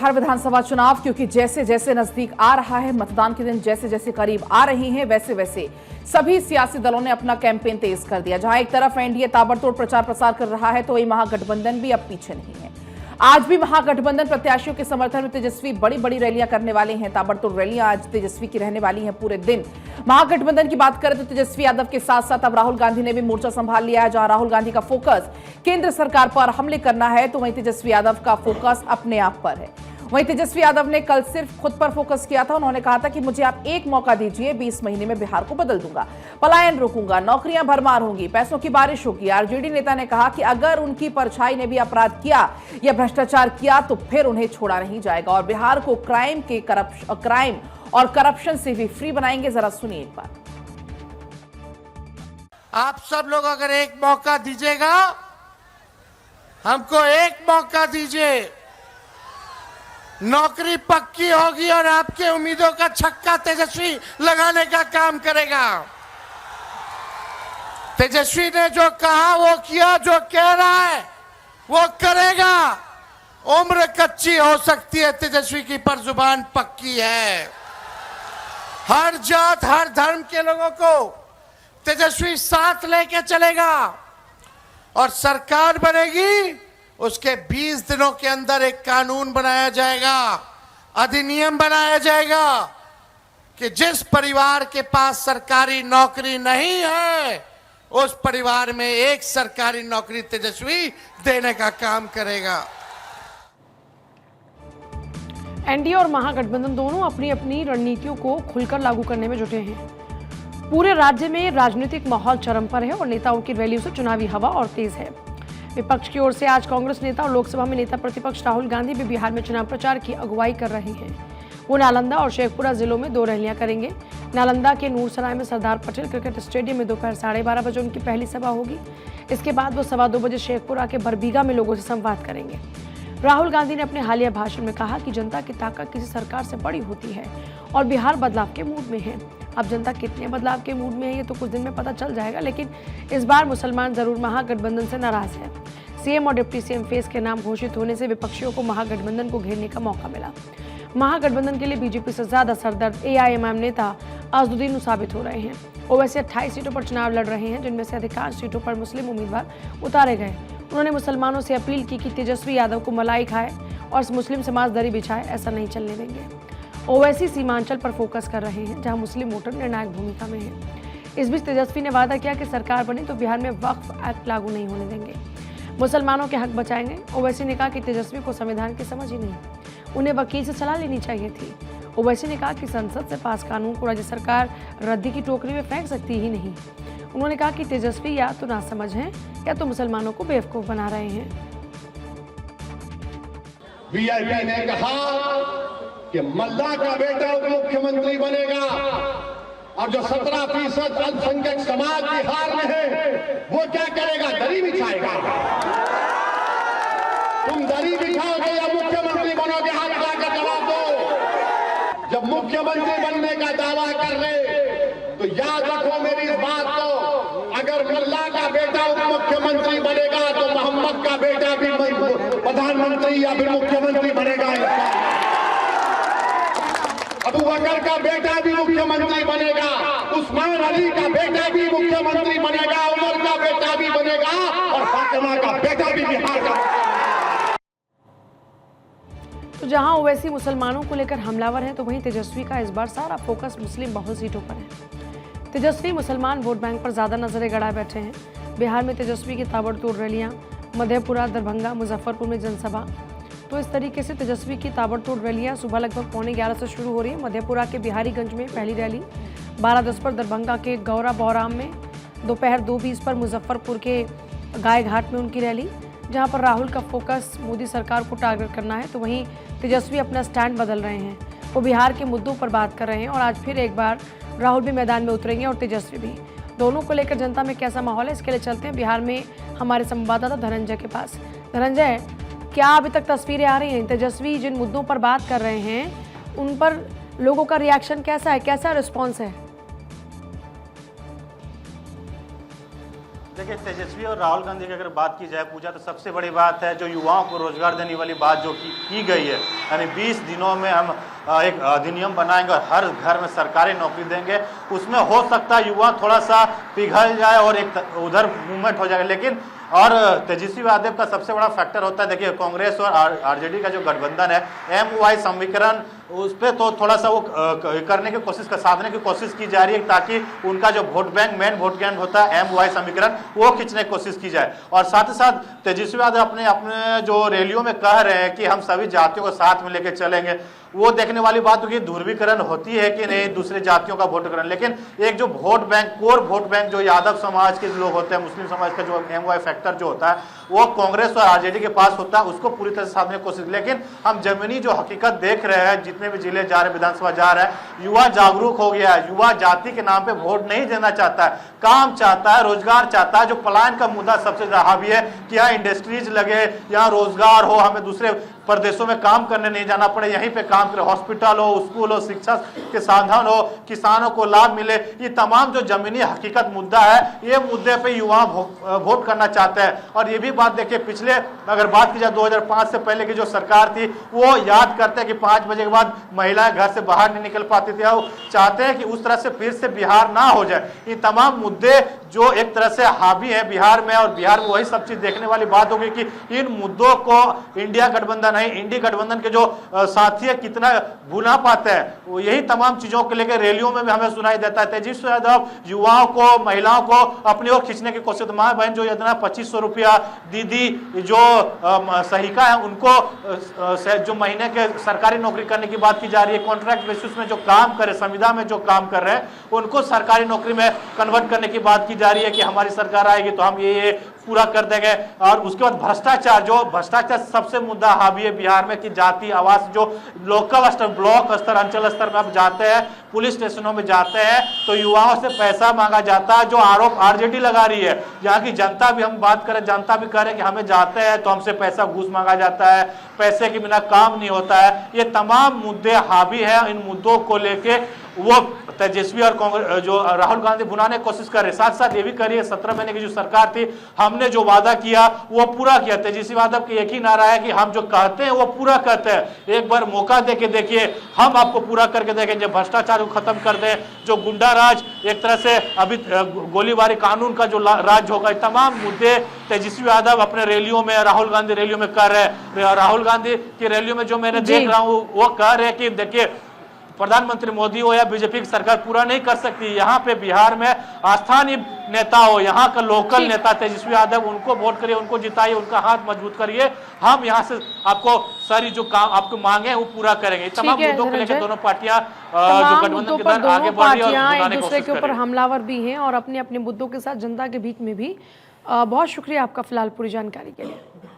बिहार विधानसभा चुनाव, क्योंकि जैसे जैसे नजदीक आ रहा है मतदान के दिन, जैसे जैसे करीब आ रही हैं, वैसे वैसे सभी सियासी दलों ने अपना कैंपेन तेज कर दिया। जहां एक तरफ एनडीए ताबड़तोड़ प्रचार प्रसार कर रहा है, तो वहीं महागठबंधन भी अब पीछे नहीं है। आज भी महागठबंधन प्रत्याशियों के समर्थन में तेजस्वी बड़ी बड़ी रैलियां करने वाले हैं। ताबड़तोड़ रैलियां आज तेजस्वी की रहने वाली हैं पूरे दिन। महागठबंधन की बात करें तो तेजस्वी यादव के साथ साथ अब राहुल गांधी ने भी मोर्चा संभाल लिया है। जहां राहुल गांधी का फोकस केंद्र सरकार पर हमले करना है, तो वहीं तेजस्वी यादव का फोकस अपने आप पर है। वहीं तेजस्वी यादव ने कल सिर्फ खुद पर फोकस किया था। उन्होंने कहा था कि मुझे आप एक मौका दीजिए, 20 महीने में बिहार को बदल दूंगा, पलायन रोकूंगा, नौकरियां भरमार होंगी, पैसों की बारिश होगी। आरजेडी नेता ने कहा कि अगर उनकी परछाई ने भी अपराध किया या भ्रष्टाचार किया तो फिर उन्हें छोड़ा नहीं जाएगा और बिहार को क्राइम और करप्शन से भी फ्री बनाएंगे। जरा सुनिए एक बार। आप सब लोग अगर एक मौका दीजिएगा, हमको एक मौका दीजिए, नौकरी पक्की होगी और आपके उम्मीदों का छक्का तेजस्वी लगाने का काम करेगा। तेजस्वी ने जो कहा वो किया, जो कह रहा है वो करेगा। उम्र कच्ची हो सकती है तेजस्वी की, पर जुबान पक्की है। हर जात हर धर्म के लोगों को तेजस्वी साथ लेके चलेगा और सरकार बनेगी। उसके 20 दिनों के अंदर एक कानून बनाया जाएगा, अधिनियम बनाया जाएगा कि जिस परिवार के पास सरकारी नौकरी नहीं है, उस परिवार में एक सरकारी नौकरी तेजस्वी देने का काम करेगा। एनडीए और महागठबंधन दोनों अपनी अपनी रणनीतियों को खुलकर लागू करने में जुटे हैं। पूरे राज्य में राजनीतिक माहौल चरम पर है और नेताओं की रैलियों से चुनावी हवा और तेज है। विपक्ष की ओर से आज कांग्रेस नेता और लोकसभा में नेता प्रतिपक्ष राहुल गांधी भी बिहार में चुनाव प्रचार की अगुवाई कर रहे हैं। वो नालंदा और शेखपुरा जिलों में 2 रैलियां करेंगे। नालंदा के नूरसराय में सरदार पटेल क्रिकेट स्टेडियम में दोपहर 12:30 बजे उनकी पहली सभा होगी। इसके बाद वो 2:15 बजे शेखपुरा के बरबीघा में लोगों से संवाद करेंगे। राहुल गांधी ने अपने हालिया भाषण में कहा कि जनता की ताकत किसी सरकार से बड़ी होती है और बिहार बदलाव के मूड में है। अब जनता कितने बदलाव के मूड में है ये तो कुछ दिन में पता चल जाएगा, लेकिन इस बार मुसलमान जरूर महागठबंधन से नाराज है। सीएम और डिप्टी सीएम फेस के नाम घोषित होने से विपक्षियों को महागठबंधन को घेरने का मौका मिला। महागठबंधन के लिए बीजेपी से ज्यादा सरदर्द एआईएमआईएम नेता अजदुद्दीन साबित हो रहे हैं। ओवैसी 28 सीटों पर चुनाव लड़ रहे हैं, जिनमें से अधिकांश सीटों पर मुस्लिम उम्मीदवार उतारे गए। उन्होंने मुसलमानों से अपील की कि तेजस्वी यादव को मलाई खाए और मुस्लिम समाज दरी बिछाए, ऐसा नहीं चलने देंगे। ओवैसी सीमांचल पर फोकस कर रहे हैं, जहां मुस्लिम वोटर निर्णायक भूमिका में है। इस बीच तेजस्वी ने वादा किया कि सरकार बने तो बिहार में वक्फ एक्ट लागू नहीं होने देंगे, मुसलमानों के हक बचाएंगे। ओवैसी ने कहा कि तेजस्वी को संविधान की समझ ही नहीं, उन्हें वकील से सलाह लेनी चाहिए थी। ओवैसी ने कहा कि संसद से पास कानून को राज्य सरकार रद्दी की टोकरी में फेंक सकती ही नहीं। उन्होंने कहा कि तेजस्वी या तो नासमझ हैं या तो मुसलमानों को बेवकूफ बना रहे हैं। वीआईपी ने कहा कि मल्ला का बेटा उप मुख्यमंत्री बनेगा और जो 17% अल्पसंख्यक समाज बिहार में है वो क्या करेगा? दरी बिछाएगा। तुम दरी बिछाओगे या मुख्यमंत्री बनोगे? हाथ उठाकर जवाब दो। जब मुख्यमंत्री बनने का दावा कर रहे तो याद रखो मेरी इस बात को, अगर मल्ला का बेटा उप मुख्यमंत्री बनेगा तो मोहम्मद का बेटा भी प्रधानमंत्री या फिर मुख्यमंत्री बनेगा। अबू बकर का बेटा भी मुख्यमंत्री बनेगा, उस्मान अली का बेटा भी मुख्यमंत्री बनेगा, उमर का बेटा भी बनेगा और फातिमा का बेटा भी बिहार का। तो जहां ओवैसी मुसलमानों को लेकर हमलावर है, तो वहीं तेजस्वी का इस बार सारा फोकस मुस्लिम बहुल सीटों पर है। तेजस्वी मुसलमान वोट बैंक पर ज्यादा नजरें गड़ाए बैठे हैं। बिहार में तेजस्वी की ताबड़तोड़ रैलियां, मधेपुरा, दरभंगा, मुजफ्फरपुर में जनसभा। तो इस तरीके से तेजस्वी की ताबड़तोड़ रैलियां सुबह लगभग 11:15 से शुरू हो रही है। मधेपुरा के बिहारीगंज में पहली रैली, 12:10 पर दरभंगा के गौरा बौराम में, दोपहर 2:20 पर मुजफ्फरपुर के गाय घाट में उनकी रैली, जहां पर राहुल का फोकस मोदी सरकार को टारगेट करना है। तो वहीं तेजस्वी अपना स्टैंड बदल रहे हैं, वो बिहार के मुद्दों पर बात कर रहे हैं और आज फिर एक बार राहुल भी मैदान में उतरेंगे और तेजस्वी भी। दोनों को लेकर जनता में कैसा माहौल है, इसके लिए चलते हैं बिहार में हमारे संवाददाता धनंजय के पास। धनंजय, क्या अभी तक तस्वीरें आ रही हैं? तेजस्वी जिन मुद्दों पर बात कर रहे हैं उन पर लोगों का रिएक्शन कैसा है, कैसा रिस्पॉन्स है? देखिए, तेजस्वी और राहुल गांधी की अगर बात की जाए पूजा, तो सबसे बड़ी बात है जो युवाओं को रोजगार देने वाली बात जो की गई है, यानी 20 दिनों में हम एक अधिनियम बनाएंगे और हर घर में सरकारी नौकरी देंगे। उसमें हो सकता है युवा थोड़ा सा पिघल जाए और एक उधर मूवमेंट हो जाएगा, लेकिन और तेजस्वी यादव का सबसे बड़ा फैक्टर होता है, देखिए कांग्रेस और आरजेडी का जो गठबंधन है, MOI समीकरण, उस पर तो थोड़ा सा वो करने की कोशिश साधने की कोशिश की जा रही है, ताकि उनका जो vote bank, main vote bank होता है MOI समीकरण, वो खींचने की कोशिश की जाए। और साथ ही साथ तेजस्वी यादव अपने जो रैलियों में कह रहे हैं कि हम सभी जातियों को साथ में लेकर चलेंगे, वो देखने वाली बात होगी ध्रुवीकरण होती है कि नहीं दूसरे जातियों का वोटकरण। लेकिन एक जो vote bank, core vote bank जो यादव समाज के लोग होते हैं, मुस्लिम समाज का जो MOI फैक्टर जो होता है, वो कांग्रेस और आरजेडी के पास होता है, उसको पूरी तरह से साधने की कोशिश। लेकिन हम जमीनी जो हकीकत देख रहे हैं, जितने भी जिले जा रहे हैं, विधानसभा जा रहे हैं, युवा जागरूक हो गया है। युवा जाति के नाम पे वोट नहीं देना चाहता है, काम चाहता है, रोजगार चाहता है। जो पलायन का मुद्दा सबसे ज्यादा हावी है कि यहाँ इंडस्ट्रीज लगे, यहाँ रोजगार हो, हमें दूसरे प्रदेशों में काम करने नहीं जाना पड़े, यहीं पे काम करे, हॉस्पिटल हो, स्कूल हो, शिक्षा के साधन हो, किसानों को लाभ मिले, ये तमाम जो जमीनी हकीकत मुद्दा है, ये मुद्दे पे युवा वोट करना चाहते हैं। और ये भी बात देखिए, पिछले अगर बात की जाए 2005 से पहले की जो सरकार थी, वो याद करते हैं कि 5 बजे के बाद महिलाएं घर से बाहर नहीं निकल पाती थी, और चाहते हैं कि उस तरह से फिर से बिहार ना हो जाए। ये तमाम मुद्दे जो एक तरह से हावी है बिहार में, और बिहार में वही सब चीज देखने वाली बात होगी कि इन मुद्दों को इंडिया गठबंधन है, इंडिया गठबंधन के जो साथी है कितना भुला पाते हैं, वो यही तमाम चीजों को लेकर रैलियों में भी हमें सुनाई देता है। तेजस्वी यादव युवाओं को, महिलाओं को अपनी ओर खींचने की कोशिश, माँ बहन जो योजना 2500 रुपया, दीदी जो सहिका है उनको जो महीने के सरकारी नौकरी करने की बात की जा रही है, कॉन्ट्रैक्ट बेसिस में जो काम करे, संविदा में जो काम कर रहे हैं उनको सरकारी नौकरी में कन्वर्ट करने की बात की जा रही है कि हमारी सरकार आएगी तो हम ये पूरा कर देंगे। और उसके बाद भ्रष्टाचार, जो भ्रष्टाचार सबसे मुद्दा हावी है बिहार में, कि जाति आवास जो लोकल स्तर, ब्लॉक स्तर, अंचल स्तर में आप जाते हैं, पुलिस स्टेशनों में जाते हैं तो युवाओं से पैसा मांगा जाता है, जो आरोप आरजेडी लगा रही है। यहाँ की जनता भी, हम बात करें, जनता भी कह रहे हैं कि हमें जाते हैं तो हमसे पैसा घूस मांगा जाता है, पैसे के बिना काम नहीं होता है। ये तमाम मुद्दे हावी है, इन मुद्दों को लेके वो तेजस्वी और कांग्रेस जो राहुल गांधी भुनाने की कोशिश कर रहे, साथ साथ ये भी करिए 17 महीने की जो सरकार थी, हमने जो वादा किया वो पूरा किया। तेजस्वी यादव की एक ही नारा है कि हम जो कहते हैं वो पूरा करते हैं, एक बार मौका दे के देखिए, हम आपको पूरा करके देखेंगे, भ्रष्टाचार को खत्म कर दें, जो गुंडा राज, एक तरह से अभी गोलीबारी कानून का जो राज होगा, तमाम मुद्दे तेजस्वी यादव अपने रैलियों में, राहुल गांधी रैलियों में कर रहे हैं। राहुल गांधी की रैलियों में जो मैंने देख रहा हूँ, वो कह रहे हैं कि देखिए प्रधानमंत्री मोदी हो या बीजेपी की सरकार पूरा नहीं कर सकती, यहाँ पे बिहार में स्थानीय नेता हो, यहाँ का लोकल नेता तेजस्वी यादव, उनको वोट करिए, उनको जिताइए, उनका हाथ मजबूत करिए, हम यहाँ से आपको सारी जो काम आपको मांगे वो पूरा करेंगे। तमाम मुद्दों को लेकर दोनों पार्टियां जो गठबंधन के दौरान आगे बढ़ रही है और एक दूसरे के ऊपर हमलावर भी हैं और अपने अपने मुद्दों के साथ जनता के बीच में भी। बहुत शुक्रिया आपका फिलहाल पूरी जानकारी के लिए।